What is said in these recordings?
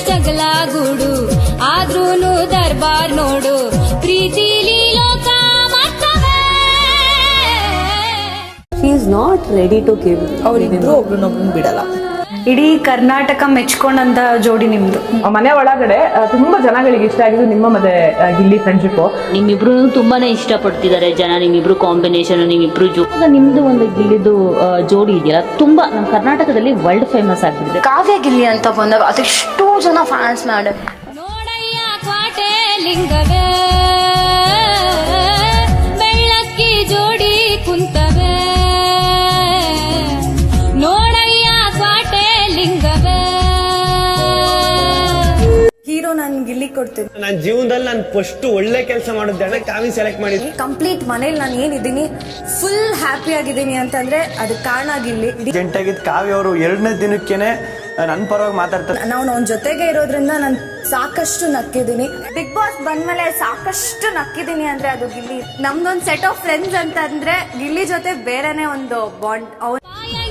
ಎಷ್ಟಗಲ ಗೂಡು ಆದ್ರೂನು ದರ್ಬಾರ್ ನೋಡು ಪ್ರೀತಿಲಿ ಲೋಕ ಮಾಡ್ತವೆ. She is not ready to give. ಅವರಿಬ್ರು ಒಬ್ರನ್ನೊಬ್ರನ್ನ ಬಿಡಲ್ಲ. ಇಡೀ ಕರ್ನಾಟಕ ಮೆಚ್ಕೊಂಡಂತ ಜೋಡಿ ನಿಮ್ದು. ಮನೆ ಒಳಗಡೆ ತುಂಬಾ ಜನಗಳಿಗೆ ಇಷ್ಟ ಆಗಿದ್ದು ನಿಮ್ಮ ಮತ್ತೆ ಗಿಲ್ಲಿ ಫ್ರೆಂಡ್ಶಿಪ್. ನಿಮ್ಮಿಬ್ರು ತುಂಬಾನೇ ಇಷ್ಟ ಪಡ್ತಿದ್ದಾರೆ ಜನ, ನಿಮ್ಮಿಬ್ರು ಕಾಂಬಿನೇಷನ್, ನಿಮ್ಮಿಬ್ರು ನಿಮ್ದು ಒಂದು ಗಿಲ್ಲಿದು ಜೋಡಿ ಇದೆಯಲ್ಲ ತುಂಬಾ ನಮ್ಮ ಕರ್ನಾಟಕದಲ್ಲಿ ವರ್ಲ್ಡ್ ಫೇಮಸ್ ಆಗ್ಬಿಟ್ಟಿದೆ. ಕಾವ್ಯ ಗಿಲ್ಲಿ ಅಂತ ಬಂದಾಗ ಅದೆಷ್ಟೋ ಜನ ಫ್ಯಾನ್ಸ್ ಮೇಡಮ್. ನೋಡಯ್ಯ ಕ್ವಾಟೆ ಲಿಂಗವೇ ಬೆಳ್ಳಕ್ಕಿ ಜೋಡಿ ಕುಂತವೆ. ನೋಡಯ್ಯ ಕ್ವಾಟೆ ಲಿಂಗವೇ. ಹೀರೋ ನಾನು ಗಿಲ್ಲಿ ಕೊಡ್ತೀನಿ. ನನ್ನ ಜೀವನದಲ್ಲಿ ನಾನು ಫಸ್ಟ್ ಒಳ್ಳೆ ಕೆಲಸ ಮಾಡಿದ್ದೆ ಕಾವಿ ಸೆಲೆಕ್ಟ್ ಮಾಡಿದ್ದೆ. ಕಂಪ್ಲೀಟ್ ಮನೇಲಿ ನಾನು ಏನಿದ್ದೀನಿ ಫುಲ್ ಹ್ಯಾಪಿ ಆಗಿದ್ದೀನಿ ಅಂತಂದ್ರೆ ಅದಕ್ಕೆ ಕಾರಣ ಗಿಲ್ಲಿ. ಜಂಟಾಗಿದ್ದ ಕಾವ್ಯ ಅವರು 2ನೇ ದಿನಕ್ಕೇನೆ ನನ್ನ ಪರವಾಗಿ ಮಾತಾಡ್ತಾರೆ. ನಾವು ಅವನ ಜೊತೆಗೆ ಇರೋದ್ರಿಂದ ನಾನು ಸಾಕಷ್ಟು ನಕ್ಕಿದ್ದೀನಿ. ಬಿಗ್ ಬಾಸ್ ಬಂದ್ಮೇಲೆ ಸಾಕಷ್ಟು ನಕ್ಕಿದ್ದೀನಿ ಅಂದ್ರೆ ಅದು ಗಿಲ್ಲಿ. ನಮ್ದೊಂದು ಸೆಟ್ ಆಫ್ ಫ್ರೆಂಡ್ಸ್ ಅಂತ ಅಂದ್ರೆ ಗಿಲ್ಲಿ ಜೊತೆ ಬೇರೆನೆ ಒಂದು ಬಾಂಡ್.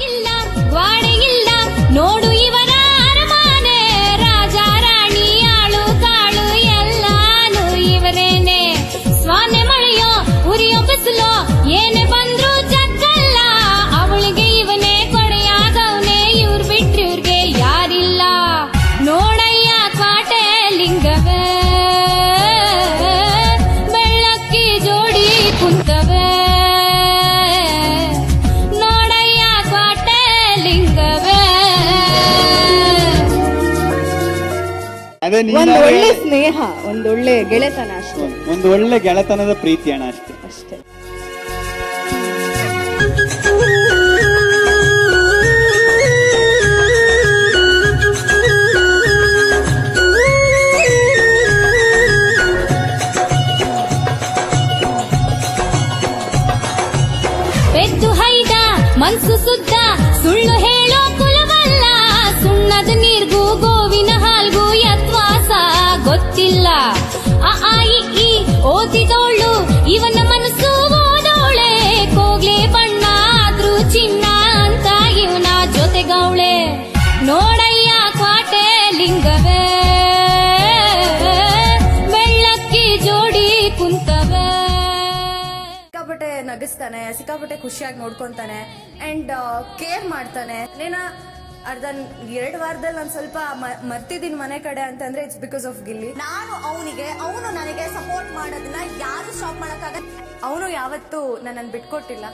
ಇಲ್ಲ ಗ್ವಾಡೆ ಇಲ್ಲ ನೋಡು ಇವರ ಅರಮಾನೆ, ರಾಜ ರಾಣಿ ಆಳು ಕಾಳು ಎಲ್ಲಾನು ಇವರೇನೆ. ಸ್ವಾನೆ ಮಳೆಯೋ ಉರಿಯೋ ಬಿಸಿಲೋ ಏನೇ ಬಂದ್ರು ಜಗ್ಗಲ್ಲ, ಅವಳಿಗೆ ಇವನೇ ಕೊಡೆಯಾಗವನೆ, ಇವ್ರು ಬಿಟ್ರಿ ಇವ್ರಿಗೆ ಯಾರಿಲ್ಲ. ನೋಡಯ್ಯ ಕ್ವಾಟೆ ಲಿಂಗವೇ ಬೆಳ್ಳಕ್ಕಿ ಜೋಡಿ ಕುಂತವೆ. ನೋಡಯ್ಯ ಕ್ವಾಟೆ ಲಿಂಗವೇ. ಒಂದು ಒಳ್ಳೆ ಸ್ನೇಹ, ಒಂದೊಳ್ಳೆ ಗೆಳೆತನ ಅಷ್ಟೇ. ಒಂದು ಒಳ್ಳೆ ಗೆಳೆತನದ ಪ್ರೀತಿ ಅಣ್ಣ, ಅಷ್ಟೇ ಅಷ್ಟೇ. ಬೆದ್ದು ಹೈದ ಮನ್ಸು ಸುದ್ದ ಸುಳ್ಳು ಹೇಳೋ ಕುಲವಲ್ಲ, ಸುಣ್ಣದ ನೀರ್ಗೂ ಗೋವಿನ ಹಾಲ್ಗೂ ಯತ್ವಾಸ ಗೊತ್ತಿಲ್ಲ. ಆ ಈ ಓದಿದೋಳು ಇವನ ಮನಸ್ಸು ಓದೋಳೆ, ಕೋಗ್ಲೆ ಬಣ್ಣ ಆದ್ರೂ ಚಿನ್ನ ಅಂತ ಇವನ ಜೊತೆಗೌಳೆ. ನೋಡಯ್ಯ ಕ್ವಾಟೆ ಲಿಂಗವೇ ಬೆಳ್ಳಕ್ಕಿ ಜೋಡಿ ಕುಂತವೆ. ಸಿಕ್ಕಾಪಟ್ಟೆ ನಗಿಸ್ತಾನೆ, ಸಿಕ್ಕಾಪಟ್ಟೆ ಖುಷಿಯಾಗಿ ನೋಡ್ಕೊಂತಾನೆ ಅಂಡ್ ಕೇರ್ ಮಾಡ್ತಾನೆ. ಅರ್ಧ 2 ವಾರದಲ್ಲಿ ನಾನು ಸ್ವಲ್ಪ ಮರ್ತಿದ್ದೀನಿ ಮನೆ ಕಡೆ ಅಂತಂದ್ರೆ ಇಟ್ಸ್ ಬಿಕಾಸ್ ಆಫ್ ಗಿಲ್ಲಿ. ಅವನು ನನಗೆ ಸಪೋರ್ಟ್ ಮಾಡೋದನ್ನ ಯಾರು ಸ್ಟಾಪ್ ಮಾಡಕ್ಕಾಗಲ್ಲ. ಅವನು ಯಾವತ್ತೂ ನನ್ನನ್ನು ಬಿಟ್ಕೊಟ್ಟಿಲ್ಲ.